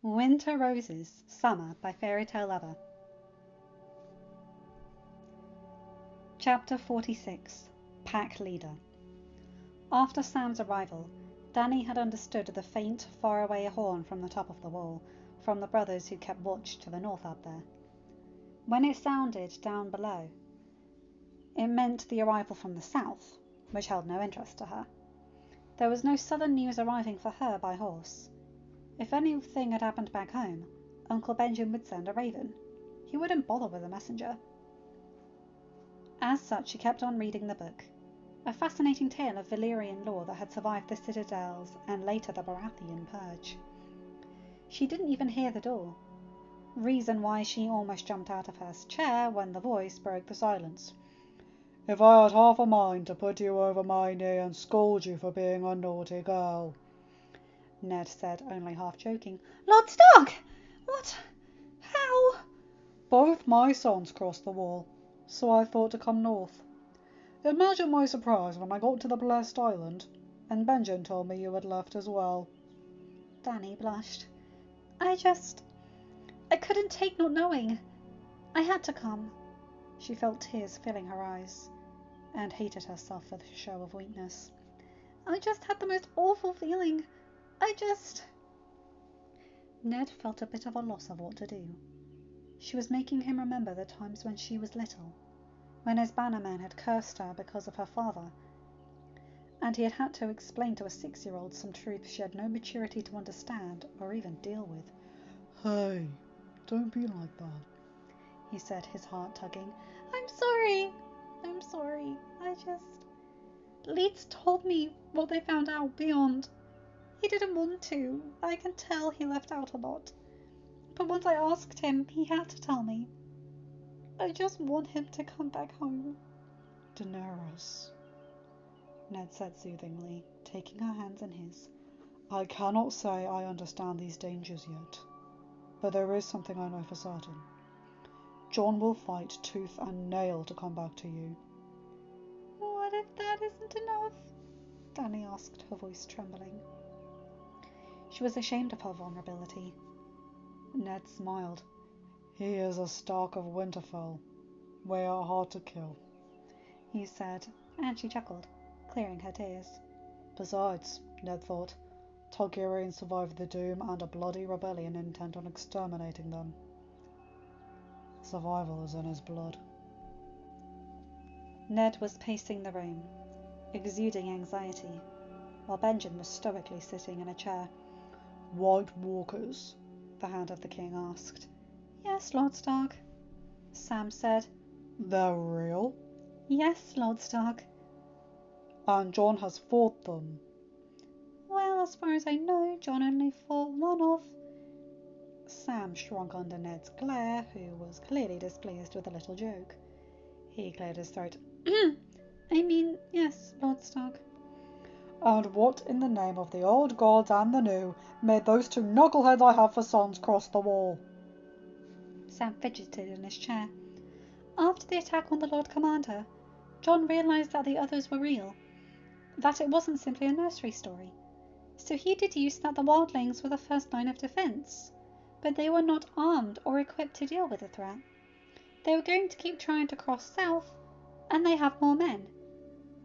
Winter Roses, Summer by Fairytalelovr. Chapter 46. Pack Leader. After Sam's arrival, Danny had understood the faint, faraway horn from the top of the wall, from the brothers who kept watch to the north up there. When it sounded down below, it meant the arrival from the south, which held no interest to her. There was no southern news arriving for her by horse. If anything had happened back home, Uncle Benjamin would send a raven. He wouldn't bother with a messenger. As such, she kept on reading the book, a fascinating tale of Valyrian lore that had survived the Citadels and later the Baratheon Purge. She didn't even hear the door, reason why she almost jumped out of her chair when the voice broke the silence. "If I had half a mind to put you over my knee and scold you for being a naughty girl," Ned said, only half joking. "Lord Stark! What? How?" "Both my sons crossed the wall, so I thought to come north. Imagine my surprise when I got to the blessed island, and Benjen told me you had left as well." Danny blushed. I couldn't take not knowing. I had to come." She felt tears filling her eyes, and hated herself for the show of weakness. "I just had the most awful feeling. Ned felt a bit of a loss of what to do. She was making him remember the times when she was little, when his bannerman had cursed her because of her father, and he had had to explain to a 6-year-old some truths she had no maturity to understand or even deal with. "Hey, don't be like that," he said, his heart tugging. I'm sorry. Leeds told me what they found out beyond. He didn't want to. I can tell he left out a lot. But once I asked him, he had to tell me. I just want him to come back home." "Daenerys," Ned said soothingly, taking her hands in his, "I cannot say I understand these dangers yet, but there is something I know for certain. Jon will fight tooth and nail to come back to you." "What if that isn't enough?" Danny asked, her voice trembling. She was ashamed of her vulnerability. Ned smiled. "He is a Stark of Winterfell. We are hard to kill," he said, and she chuckled, clearing her tears. "Besides," Ned thought, "Targaryens survived the Doom and a bloody rebellion intent on exterminating them. Survival is in his blood." Ned was pacing the room, exuding anxiety, while Benjen was stoically sitting in a chair. "White Walkers?" the Hand of the King asked. "Yes, Lord Stark," Sam said. "They're real?" "Yes, Lord Stark." "And Jon has fought them?" "Well, as far as I know, Jon only fought one of—" Sam shrunk under Ned's glare, who was clearly displeased with the little joke. He cleared his throat. I mean, yes, Lord Stark." "And what in the name of the old gods and the new made those two knuckleheads I have for sons cross the wall?" Sam fidgeted in his chair. "After the attack on the Lord Commander, Jon realized that the others were real, that it wasn't simply a nursery story. So he deduced that the wildlings were the first line of defense, but they were not armed or equipped to deal with the threat. They were going to keep trying to cross south, and they have more men.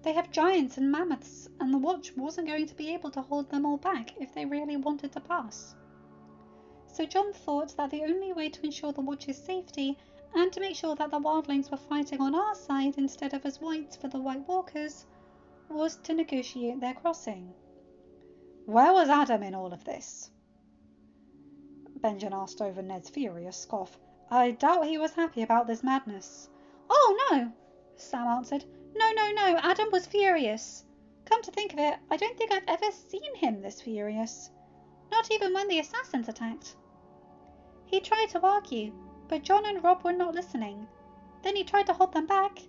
They have giants and mammoths, and the Watch wasn't going to be able to hold them all back if they really wanted to pass. So Jon thought that the only way to ensure the Watch's safety, and to make sure that the wildlings were fighting on our side instead of as whites for the White Walkers, was to negotiate their crossing." "Where was Adam in all of this?" Benjen asked over Ned's furious scoff. "I doubt he was happy about this madness." "Oh, no," Sam answered. No, Adam was furious. Come to think of it, I don't think I've ever seen him this furious. Not even when the assassins attacked. He tried to argue, but Jon and Robb were not listening. Then he tried to hold them back.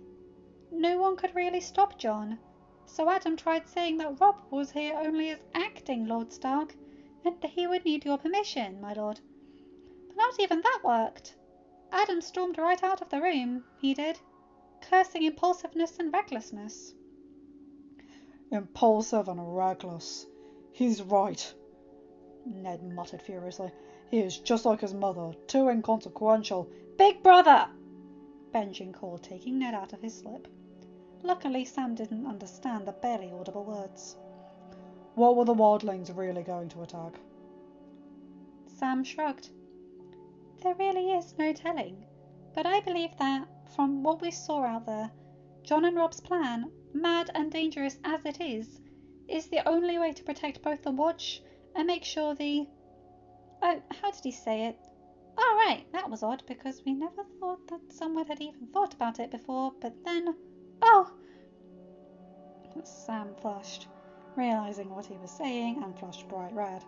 No one could really stop Jon, so Adam tried saying that Robb was here only as acting Lord Stark, and that he would need your permission, my lord. But not even that worked. Adam stormed right out of the room, he did, cursing impulsiveness and recklessness." "Impulsive and reckless. He's right," Ned muttered furiously. He is just like his mother, too inconsequential. Big brother! Benjen called, taking Ned out of his slip. Luckily, Sam didn't understand the barely audible words. What were the wildlings really going to attack? Sam shrugged. There really is no telling, but I believe that, from what we saw out there, John and Rob's plan, mad and dangerous as it is the only way to protect both the Watch and make sure the... Oh, how did he say it? Oh, right, that was odd, because we never thought that someone had even thought about it before, but then... Oh! Sam flushed, realizing what he was saying, and flushed bright red.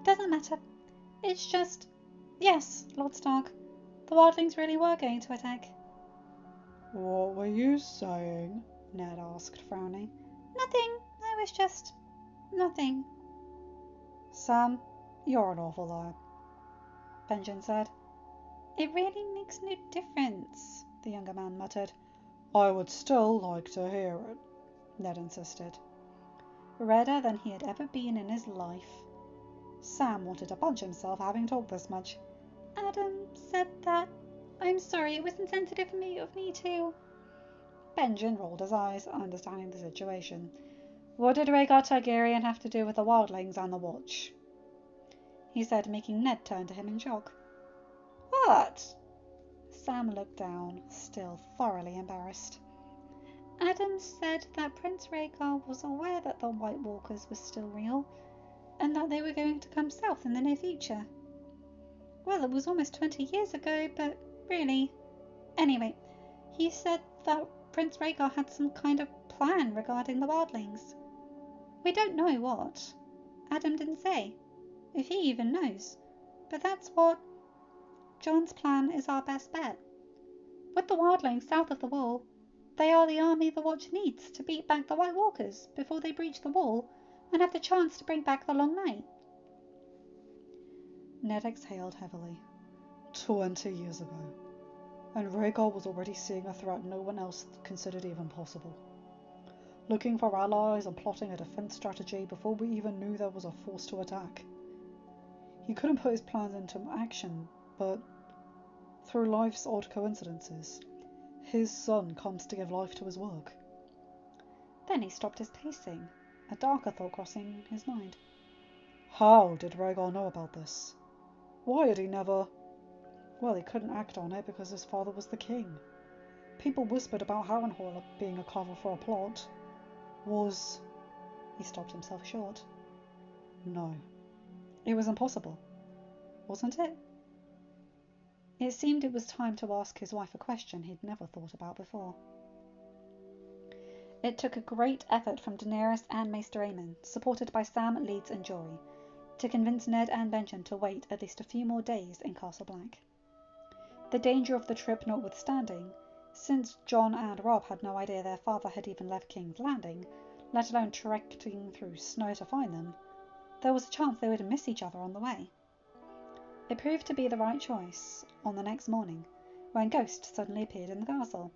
Doesn't matter. It's just... Yes, Lord Stark, the wildlings really were going to attack. What were you saying? Ned asked, frowning. Nothing. I was just... nothing. Sam, you're an awful liar, Benjen said. It really makes no difference, the younger man muttered. I would still like to hear it, Ned insisted. Redder than he had ever been in his life. Sam wanted to punch himself having talked this much. Adam said that. I'm sorry, it was insensitive of me too. Benjen rolled his eyes, understanding the situation. What did Rhaegar Targaryen have to do with the wildlings and the Watch? He said, making Ned turn to him in shock. What? Sam looked down, still thoroughly embarrassed. Adam said that Prince Rhaegar was aware that the White Walkers were still real, and that they were going to come south in the near future. Well, it was almost 20 years ago, but really... Anyway, he said that Prince Rhaegar had some kind of plan regarding the wildlings. We don't know what. Adam didn't say, if he even knows. But that's what... John's plan is our best bet. With the wildlings south of the wall, they are the army the Watch needs to beat back the White Walkers before they breach the wall and have the chance to bring back the Long Night. Ned exhaled heavily. 20 years ago. And Rhaegar was already seeing a threat no one else considered even possible. Looking for allies and plotting a defense strategy before we even knew there was a force to attack. He couldn't put his plans into action, but through life's odd coincidences, his son comes to give life to his work. Then he stopped his pacing, a darker thought crossing his mind. How did Rhaegar know about this? Why had he never... Well, he couldn't act on it because his father was the king. People whispered about Harrenhal being a cover for a plot. Was... He stopped himself short. No. It was impossible. Wasn't it? It seemed it was time to ask his wife a question he'd never thought about before. It took a great effort from Daenerys and Maester Aemon, supported by Sam, Leeds and Jory, to convince Ned and Benjen to wait at least a few more days in Castle Black. The danger of the trip notwithstanding, since John and Rob had no idea their father had even left King's Landing, let alone trekking through snow to find them, there was a chance they would miss each other on the way. It proved to be the right choice on the next morning, when Ghost suddenly appeared in the castle.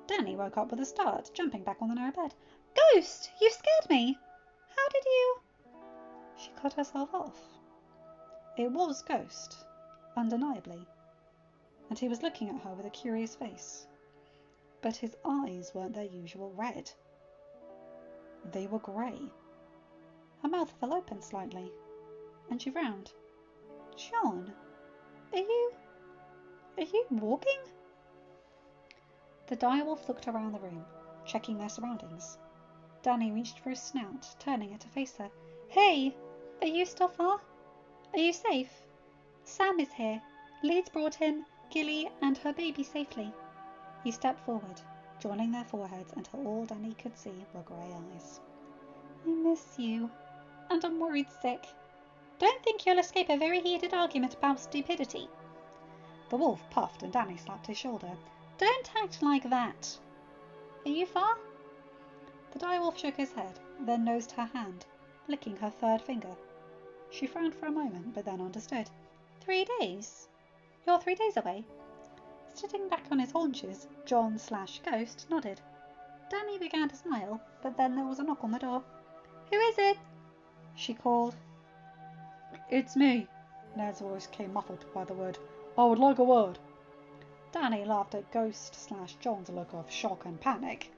Dany woke up with a start, jumping back on the narrow bed. Ghost! You scared me! How did you... She cut herself off. It was Ghost, undeniably, and he was looking at her with a curious face. But his eyes weren't their usual red. They were grey. Her mouth fell open slightly, and she frowned. John, are you walking? The direwolf looked around the room, checking their surroundings. Dany reached for his snout, turning it to face her. Hey, are you still far? Are you safe? Sam is here. Leeds brought him, Gilly, and her baby safely. He stepped forward, joining their foreheads until all Dany could see were grey eyes. I miss you, and I'm worried sick. Don't think you'll escape a very heated argument about stupidity. The wolf puffed and Dany slapped his shoulder. Don't act like that. Are you far? The direwolf shook his head, then nosed her hand, licking her third finger. She frowned for a moment, but then understood. 3 days? You're 3 days away? Sitting back on his haunches, John/Ghost nodded. Dany began to smile, but then there was a knock on the door. Who is it? She called. It's me. Ned's voice came muffled by the word. I would like a word. Danny laughed at Ghost/John's look of shock and panic.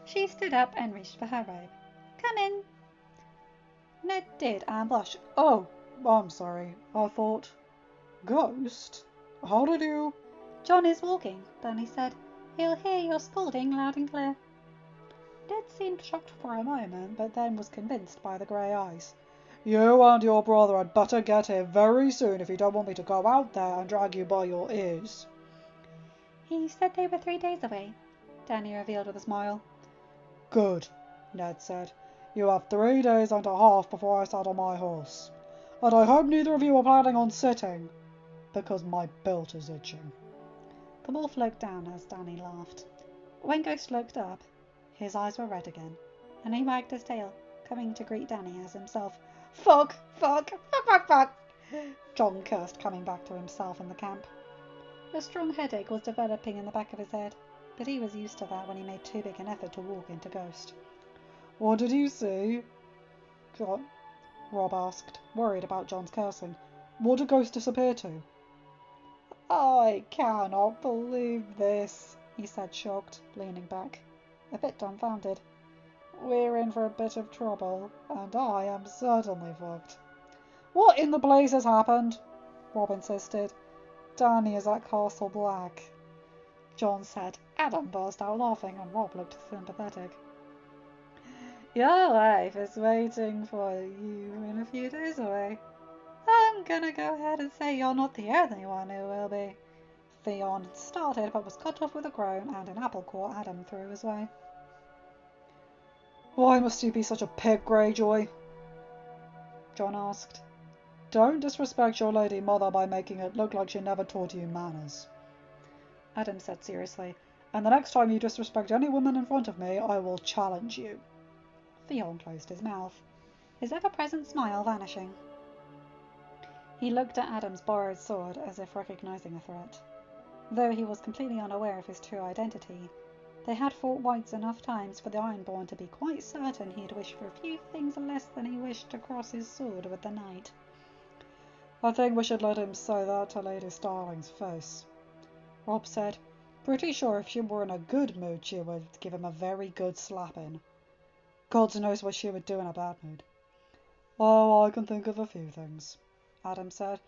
She stood up and reached for her robe. Come in. Ned did and blushed. Oh, I'm sorry. I thought... Ghost? How did you... John is walking, Danny said. He'll hear your scolding loud and clear. Ned seemed shocked for a moment, but then was convinced by the grey eyes. You and your brother had better get here very soon if you don't want me to go out there and drag you by your ears. He said they were 3 days away, Danny revealed with a smile. Good, Ned said. You have 3 days and a half before I saddle my horse. And I hope neither of you are planning on sitting, because my belt is itching. The wolf looked down as Danny laughed. When Ghost looked up, his eyes were red again, and he wagged his tail, coming to greet Danny as himself. Fuck, fuck, fuck, fuck, fuck, John cursed, coming back to himself in the camp. A strong headache was developing in the back of his head, but he was used to that when he made too big an effort to walk into Ghost. What did you see? Rob asked, worried about John's cursing. What did Ghost disappear to? I cannot believe this, he said, shocked, leaning back, a bit dumbfounded. We're in for a bit of trouble, and I am certainly fucked. What in the blaze has happened? Rob insisted. Danny is at Castle Black, John said. Adam burst out laughing, and Rob looked sympathetic. Your wife is waiting for you in a few days away. I'm gonna go ahead and say you're not the only one who will be. Theon started, but was cut off with a groan, and an apple caught Adam through his way. Why must you be such a pig, Greyjoy? John asked. Don't disrespect your lady mother by making it look like she never taught you manners. Adam said seriously. And the next time you disrespect any woman in front of me, I will challenge you. Theon closed his mouth, his ever-present smile vanishing. He looked at Adam's borrowed sword as if recognizing a threat. Though he was completely unaware of his true identity, they had fought Whites enough times for the Ironborn to be quite certain he'd wish for a few things less than he wished to cross his sword with the knight. I think we should let him say that to Lady Starling's face, Rob said. Pretty sure if she were in a good mood she would give him a very good slapping. God knows what she would do in a bad mood. Oh, I can think of a few things, Adam said.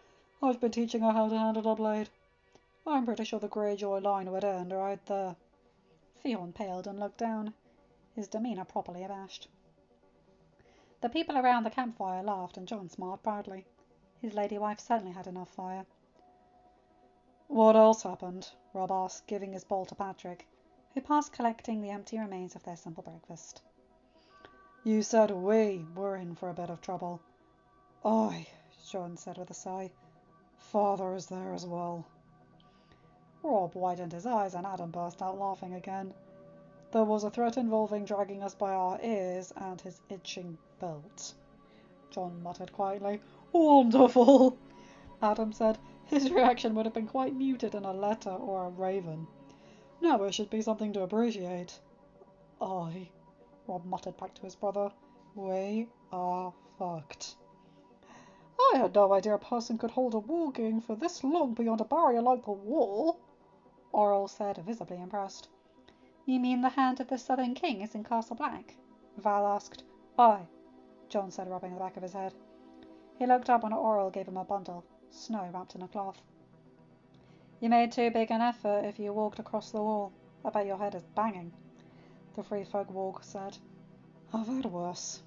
I've been teaching her how to handle a blade. I'm pretty sure the Greyjoy line would end right there. Theon paled and looked down, his demeanour properly abashed. The people around the campfire laughed, and John smiled proudly. His lady wife certainly had enough fire. What else happened? Rob asked, giving his bowl to Patrick, who passed collecting the empty remains of their simple breakfast. You said we were in for a bit of trouble. Aye, John said with a sigh. Father is there as well. Rob widened his eyes, and Adam burst out laughing again. There was a threat involving dragging us by our ears and his itching belt, John muttered quietly. Wonderful, Adam said. His reaction would have been quite muted in a letter or a raven. Now it should be something to appreciate. Aye, Rob muttered back to his brother. We are fucked. I had no idea a person could hold a wargame for this long beyond a barrier like the wall, Oral said, visibly impressed. You mean the hand of the Southern King is in Castle Black? Val asked. Aye, John said, rubbing the back of his head. He looked up when Oral gave him a bundle, snow wrapped in a cloth. You made too big an effort if you walked across the wall. I bet your head is banging, the Free Folk Walk said. I've had worse,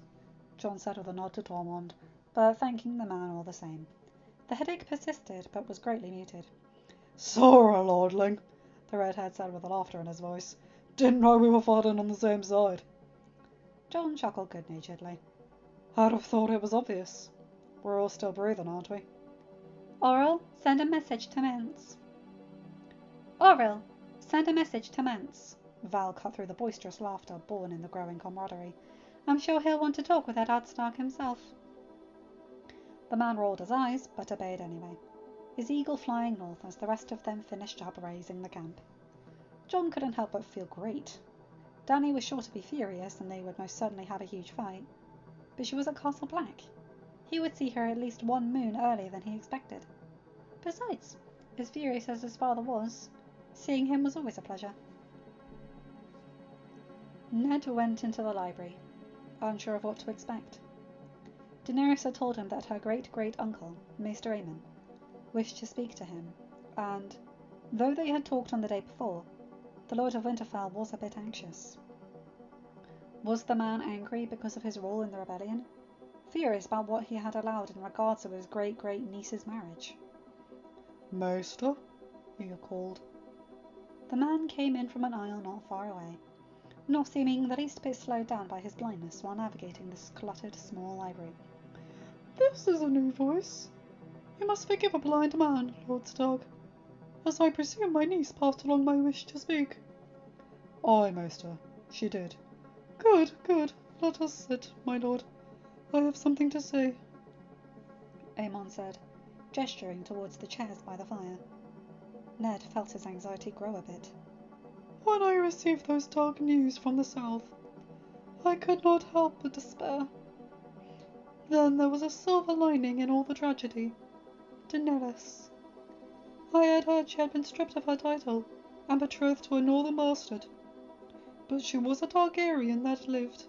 John said with a nod to Tormund, but thanking the man all the same. The headache persisted, but was greatly muted. Sorry, lordling, the redhead said with laughter in his voice. Didn't know we were fighting on the same side. John chuckled good-naturedly. I'd have thought it was obvious. We're all still breathing, aren't we? Oral, send a message to Mance. Oral, send a message to Mance. Val cut through the boisterous laughter born in the growing camaraderie. I'm sure he'll want to talk with Eddard Stark himself. The man rolled his eyes, but obeyed anyway, his eagle flying north as the rest of them finished up raising the camp. John couldn't help but feel great. Dany was sure to be furious, and they would most certainly have a huge fight. But she was at Castle Black. he would see her at least one moon earlier than he expected. Besides, as furious as his father was, seeing him was always a pleasure. Ned went into the library, unsure of what to expect. Daenerys had told him that her great-great-uncle, Maester Aemon, wished to speak to him, and, though they had talked on the day before, the Lord of Winterfell was a bit anxious. Was the man angry because of his role in the rebellion? Furious about what he had allowed in regards to his great-great-niece's marriage? "Maester?" he called. The man came in from an aisle not far away, not seeming the least bit slowed down by his blindness while navigating this cluttered small library. "This is a new voice. You must forgive a blind man, Lord Stark, as I presume my niece passed along my wish to speak." "Aye, Maester, she did." "Good, good. Let us sit, my lord. I have something to say," Aemon said, gesturing towards the chairs by the fire. Ned felt his anxiety grow a bit. "When I received those dark news from the south, I could not help but despair. Then there was a silver lining in all the tragedy. Daenerys. I had heard she had been stripped of her title and betrothed to a northern bastard. But she was a Targaryen that lived,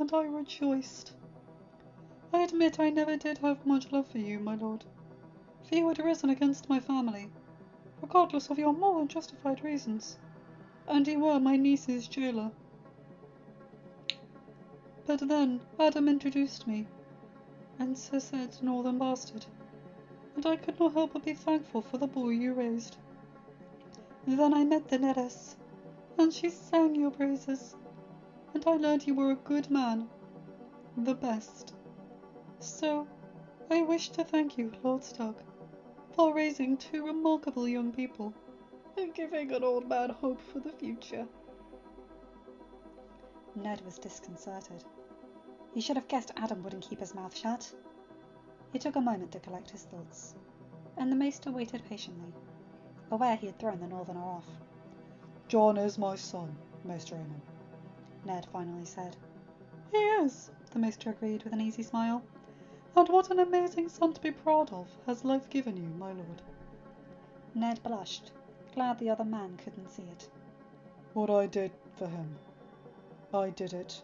and I rejoiced. I admit I never did have much love for you, my lord, for you had risen against my family, regardless of your more than justified reasons, and you were my niece's jailer. But then Adam introduced me, and so said northern bastard, and I could not help but be thankful for the boy you raised. Then I met Daenerys, and she sang your praises, and I learned you were a good man, the best. So I wish to thank you, Lord Stark, for raising two remarkable young people, and giving an old man hope for the future." Ned was disconcerted. He should have guessed Adam wouldn't keep his mouth shut. He took a moment to collect his thoughts, and the Maester waited patiently, aware he had thrown the Northerner off. "Jon is my son, Maester Aemon," Ned finally said. "He is," the Maester agreed with an easy smile. "And what an amazing son to be proud of has life given you, my lord." Ned blushed, glad the other man couldn't see it. "What I did for him, I did it,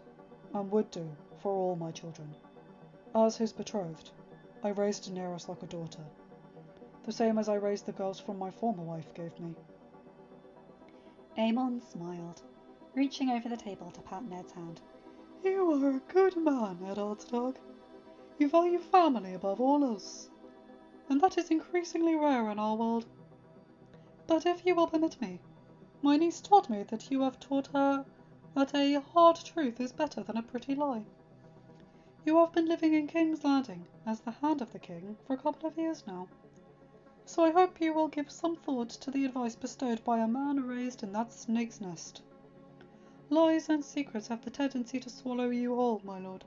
and would do, for all my children. As his betrothed, I raised Daenerys like a daughter, the same as I raised the girls from my former wife gave me." Aemon smiled, reaching over the table to pat Ned's hand. "You are a good man, Eddard Stark. You value family above all else, and that is increasingly rare in our world. But if you will permit me, my niece told me that you have taught her that a hard truth is better than a pretty lie. You have been living in King's Landing as the hand of the king for a couple of years now, so I hope you will give some thought to the advice bestowed by a man raised in that snake's nest. Lies and secrets have the tendency to swallow you whole, my lord,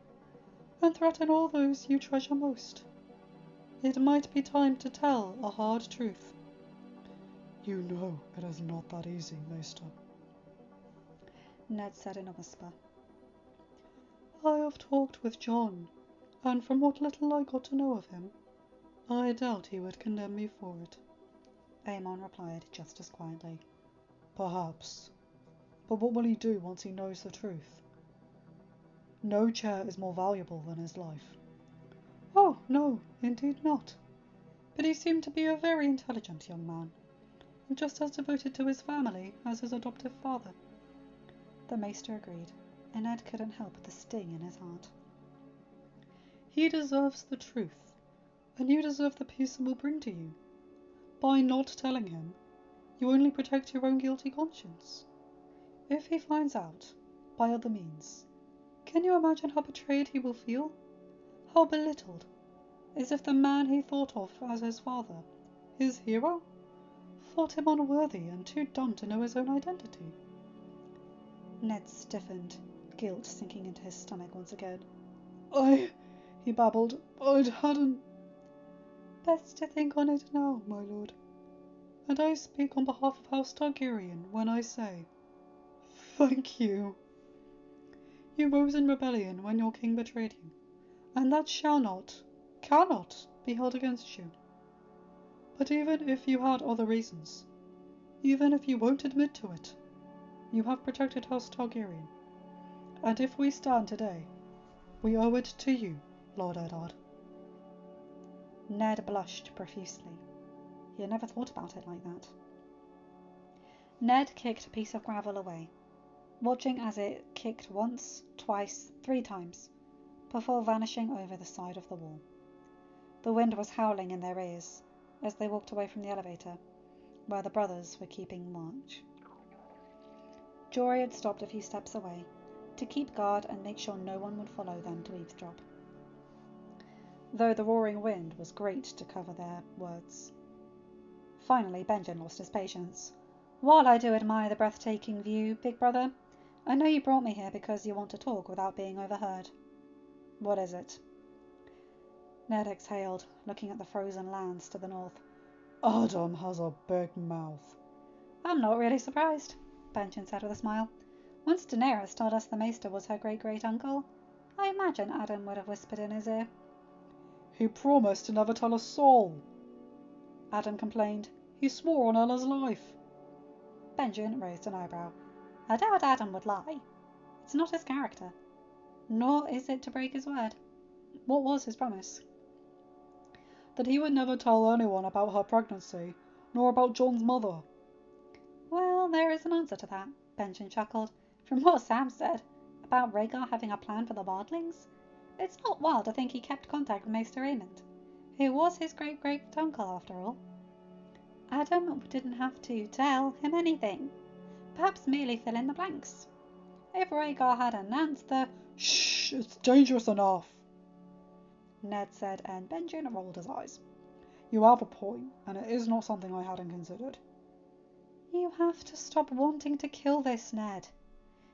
and threaten all those you treasure most. It might be time to tell a hard truth." "You know it is not that easy, Maester," Ned said in a whisper. "I have talked with Jon, and from what little I got to know of him, I doubt he would condemn me for it," Aemon replied just as quietly. "Perhaps. But what will he do once he knows the truth? No chair is more valuable than his life." "Oh, no, indeed not. But he seemed to be a very intelligent young man, and just as devoted to his family as his adoptive father." The Maester agreed, and Ned couldn't help the sting in his heart. "He deserves the truth, and you deserve the peace it will bring to you. By not telling him, you only protect your own guilty conscience. If he finds out, by other means, can you imagine how betrayed he will feel? How belittled, as if the man he thought of as his father, his hero, thought him unworthy and too dumb to know his own identity." Ned stiffened, guilt sinking into his stomach once again. He babbled, "I hadn't—" "Best to think on it now, my lord. And I speak on behalf of House Targaryen when I say, thank you. You rose in rebellion when your king betrayed you, and that shall not, cannot be held against you. But even if you had other reasons, even if you won't admit to it, you have protected House Targaryen. And if we stand today, we owe it to you, Lord Eddard. Ned blushed profusely. He had never thought about it like that. Ned kicked a piece of gravel away, watching as it kicked once, twice, 3 times, before vanishing over the side of the wall. The wind was howling in their ears as they walked away from the elevator, where the brothers were keeping watch. Jory had stopped a few steps away to keep guard and make sure no one would follow them to eavesdrop, though the roaring wind was great to cover their words. Finally, Benjen lost his patience. "While I do admire the breathtaking view, big brother, I know you brought me here because you want to talk without being overheard. What is it?" Ned exhaled, looking at the frozen lands to the north. Adam has a big mouth. "I'm not really surprised," Benjen said with a smile. "Once Daenerys told us the Maester was her great-great-uncle, I imagine Adam would have whispered in his ear." "He promised to never tell a soul," Adam complained. "He swore on Ella's life." Benjen raised an eyebrow. "I doubt Adam would lie. It's not his character. Nor is it to break his word. What was his promise?" "That he would never tell anyone about her pregnancy, nor about Jon's mother." "Well, there is an answer to that," Benjen chuckled. "From what Sam said about Rhaegar having a plan for the wildlings, it's not wild to think he kept contact with Maester Aemond, who was his great-great-uncle after all. Adam didn't have to tell him anything, perhaps merely fill in the blanks. If Rhaegar had announced the—" "Shh! It's dangerous enough," Ned said, and Benjen rolled his eyes. "You have a point, and it is not something I hadn't considered." "You have to stop wanting to kill this, Ned.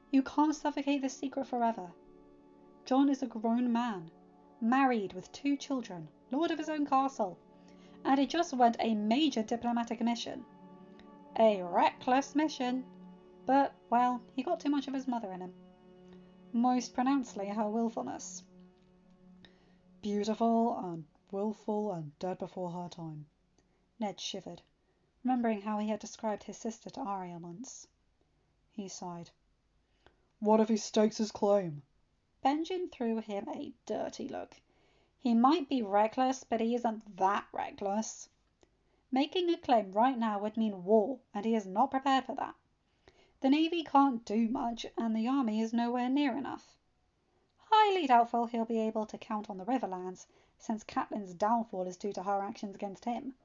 You can't suffocate this secret forever. Jon is a grown man, married with 2 children, lord of his own castle, and he just went a major diplomatic mission. A reckless mission, but, well, he got too much of his mother in him. Most pronouncedly her willfulness." "Beautiful and willful and dead before her time." Ned shivered, remembering how he had described his sister to Arya once. He sighed. "What if he stakes his claim?" Benjen threw him a dirty look. "He might be reckless, but he isn't that reckless. Making a claim right now would mean war, and he is not prepared for that. The Navy can't do much, and the army is nowhere near enough. Highly doubtful he'll be able to count on the Riverlands, since Catelyn's downfall is due to her actions against him,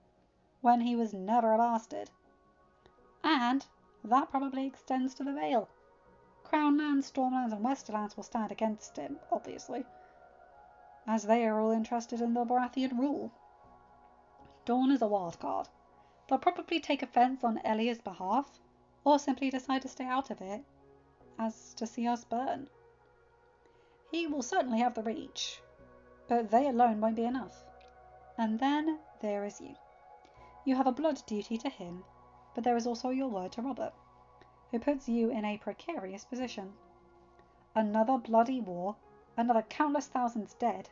when he was never a bastard. And that probably extends to the Vale. Crown lands, Stormlands, and Westerlands will stand against him, obviously, as they are all interested in the Baratheon rule. Dorne is a wild card. They'll probably take offence on Ellia's behalf, or simply decide to stay out of it, as to see us burn. He will certainly have the reach, but they alone won't be enough. And then there is you. You have a blood duty to him, but there is also your word to Robert, who puts you in a precarious position. Another bloody war, another countless thousands dead.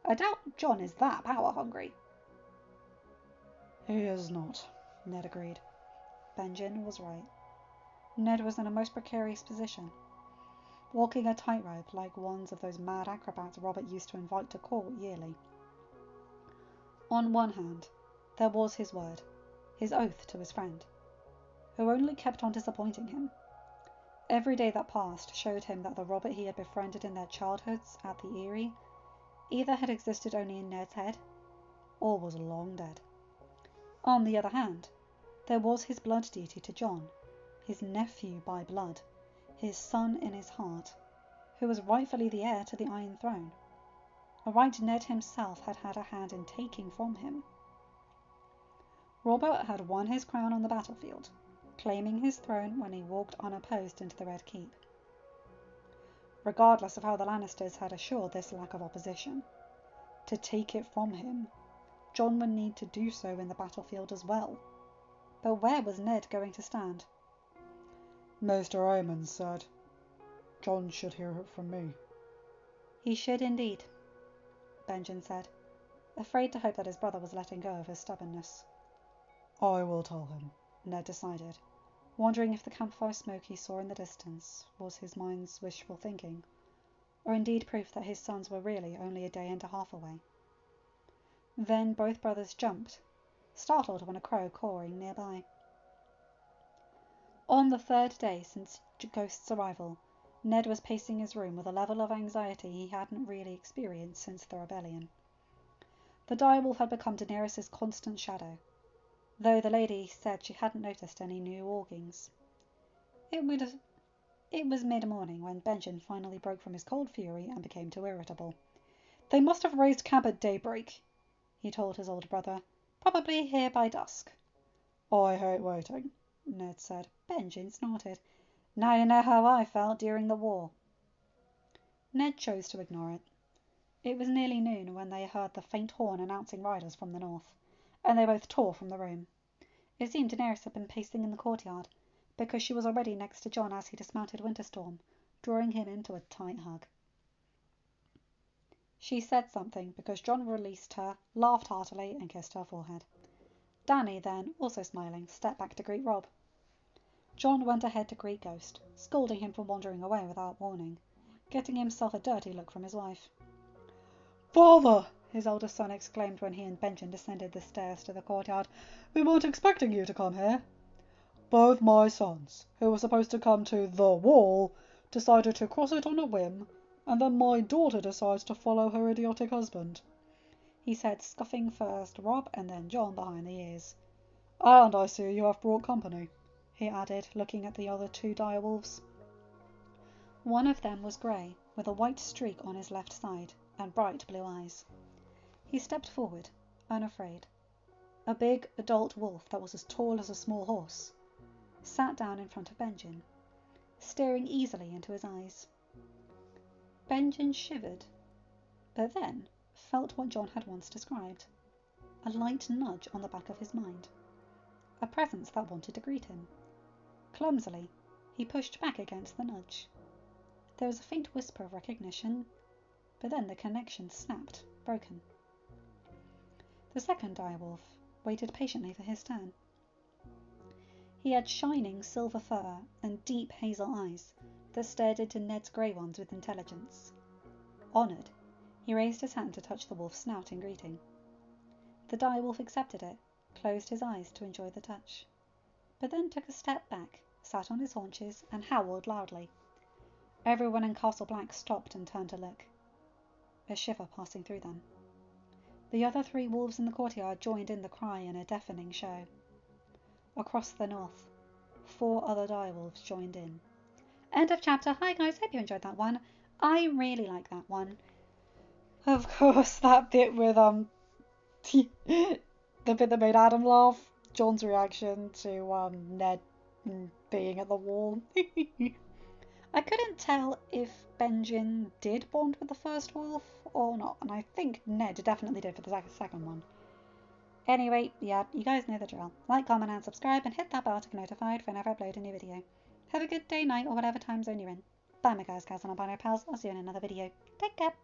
I doubt Jon is that power-hungry." "He is not," Ned agreed. Benjen was right. Ned was in a most precarious position, walking a tightrope like one of those mad acrobats Robert used to invite to court yearly. On one hand, there was his word, his oath to his friend, who only kept on disappointing him. Every day that passed showed him that the Robert he had befriended in their childhoods at the Eyrie either had existed only in Ned's head, or was long dead. On the other hand, there was his blood duty to Jon, his nephew by blood, his son in his heart, who was rightfully the heir to the Iron Throne, a right Ned himself had had a hand in taking from him. Robert had won his crown on the battlefield, claiming his throne when he walked unopposed into the Red Keep. Regardless of how the Lannisters had assured this lack of opposition, to take it from him, Jon would need to do so in the battlefield as well. But where was Ned going to stand? "Maester Aemond said Jon should hear it from me." "He should indeed," Benjen said, afraid to hope that his brother was letting go of his stubbornness. I will tell him, Ned decided, wondering if the campfire smoke he saw in the distance was his mind's wishful thinking, or indeed proof that his sons were really only a day and a half away. Then both brothers jumped, startled when a crow cawing nearby. On the third day since Ghost's arrival, Ned was pacing his room with a level of anxiety he hadn't really experienced since the rebellion. The direwolf had become Daenerys's constant shadow, though the lady said she hadn't noticed any new walkings. It was mid-morning when Benjen finally broke from his cold fury and became too irritable. "They must have raised camp at daybreak," he told his older brother. "Probably here by dusk." "I hate waiting," Ned said. Benjen snorted. "Now you know how I felt during the war." Ned chose to ignore it. It was nearly noon when they heard the faint horn announcing riders from the north, and they both tore from the room. It seemed Daenerys had been pacing in the courtyard, because she was already next to Jon as he dismounted Winterstorm, drawing him into a tight hug. She said something because Jon released her, laughed heartily, and kissed her forehead. Dany then, also smiling, stepped back to greet Robb. Jon went ahead to greet Ghost, scolding him for wandering away without warning, getting himself a dirty look from his wife. "Father!" his oldest son exclaimed when he and Benjen descended the stairs to the courtyard. "We weren't expecting you to come here." "Both my sons, who were supposed to come to the wall, decided to cross it on a whim, and then my daughter decides to follow her idiotic husband," he said, scuffing first Robb and then Jon behind the ears. "And I see you have brought company," he added, looking at the other two direwolves. One of them was grey, with a white streak on his left side, and bright blue eyes. He stepped forward, unafraid. A big adult wolf that was as tall as a small horse sat down in front of Benjen, staring easily into his eyes. Benjen shivered, but then felt what Jon had once described, a light nudge on the back of his mind, a presence that wanted to greet him. Clumsily, he pushed back against the nudge. There was a faint whisper of recognition, but then the connection snapped, broken. The second direwolf waited patiently for his turn. He had shining silver fur and deep hazel eyes that stared into Ned's grey ones with intelligence. Honoured, he raised his hand to touch the wolf's snout in greeting. The direwolf accepted it, closed his eyes to enjoy the touch, but then took a step back, sat on his haunches, and howled loudly. Everyone in Castle Black stopped and turned to look, a shiver passing through them. The other three wolves in the courtyard joined in the cry in a deafening show. Across the north, 4 other direwolves joined in. End of chapter. Hi guys, hope you enjoyed that one. I really like that one. Of course, that bit with the bit that made Adam laugh, Jon's reaction to Ned being at the wall. I couldn't tell if Benjen did bond with the first wolf or not, and I think Ned definitely did for the second one. Anyway, yeah, you guys know the drill. Like, comment, and subscribe, and hit that bell to get notified whenever I upload a new video. Have a good day, night, or whatever time zone you're in. Bye, my guys, gals, and non-binary pals. I'll see you in another video. Take care.